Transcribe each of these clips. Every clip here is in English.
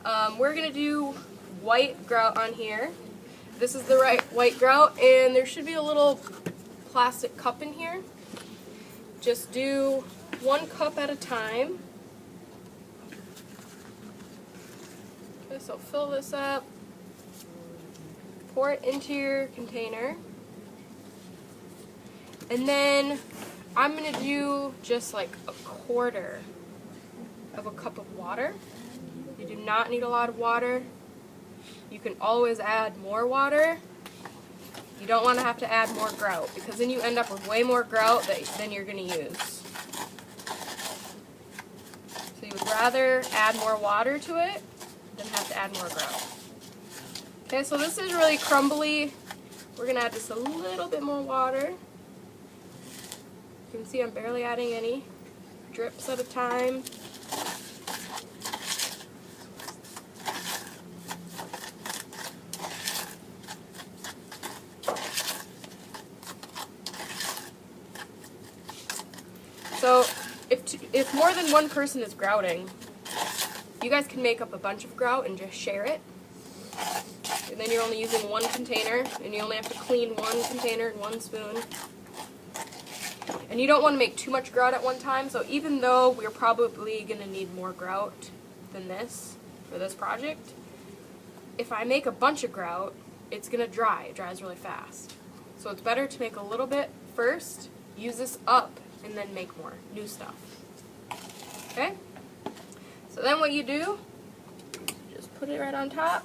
We're going to do white grout on here. This is the white grout, and there should be a little plastic cup in here. Just do 1 cup at a time. Okay, so fill this up, pour it into your container, and then I'm going to do just like 1/4 of a cup of water. You do not need a lot of water. You can always add more water. You don't want to have to add more grout, because then you end up with way more grout than you're going to use. So you would rather add more water to it than have to add more grout. Okay, so this is really crumbly. We're going to add just a little bit more water. You can see I'm barely adding any, drips at a time. So if more than one person is grouting, you guys can make up a bunch of grout and just share it. And then you're only using 1 container, and you only have to clean 1 container and 1 spoon. And you don't want to make too much grout at one time, so even though we're probably going to need more grout than this for this project, if I make a bunch of grout, it's going to dry. It dries really fast. So it's better to make a little bit first, use this up, and then make more new stuff. Okay? So then what you do, just put it right on top,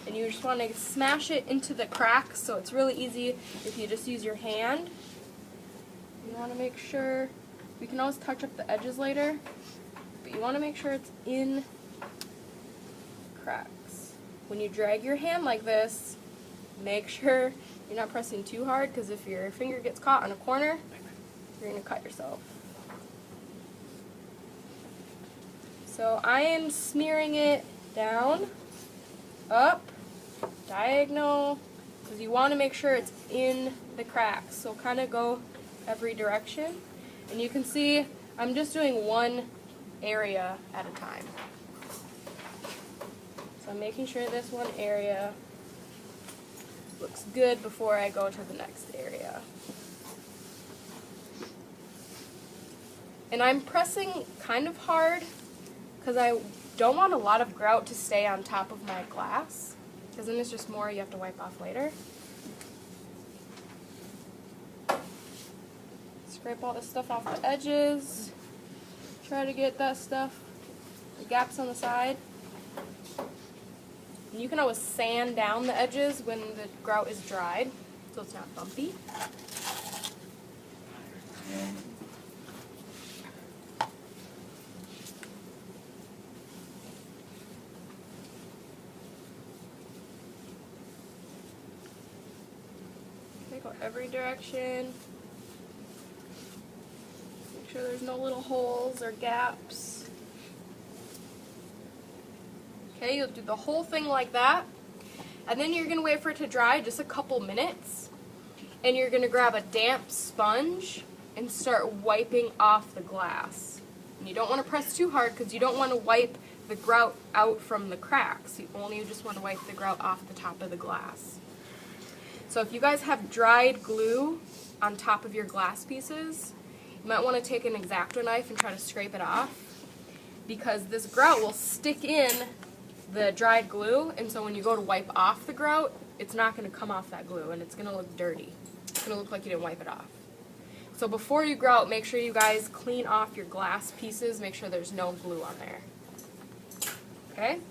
and you just want to smash it into the cracks, so it's really easy if you just use your hand. You want to make sure, we can always touch up the edges later, but you want to make sure it's in cracks. When you drag your hand like this, make sure you're not pressing too hard, because if your finger gets caught on a corner, you're going to cut yourself. So I am smearing it down, up, diagonal, because you want to make sure it's in the cracks. So kind of go every direction. And you can see I'm just doing 1 area at a time. So I'm making sure this 1 area looks good before I go to the next area. And I'm pressing kind of hard because I don't want a lot of grout to stay on top of my glass, because then it's just more you have to wipe off later. Scrape all the stuff off the edges. Try to get that stuff, the gaps on the side. And you can always sand down the edges when the grout is dried, so it's not bumpy. Okay, go every direction. Make sure there's no little holes or gaps. Okay, you'll do the whole thing like that, and then you're going to wait for it to dry just a couple minutes, and you're going to grab a damp sponge and start wiping off the glass. And you don't want to press too hard, because you don't want to wipe the grout out from the cracks. You just want to wipe the grout off the top of the glass. So if you guys have dried glue on top of your glass pieces, you might want to take an X-Acto knife and try to scrape it off, because this grout will stick in the dried glue, and so when you go to wipe off the grout, it's not going to come off that glue, and it's going to look dirty. It's going to look like you didn't wipe it off. So before you grout, make sure you guys clean off your glass pieces, make sure there's no glue on there. Okay?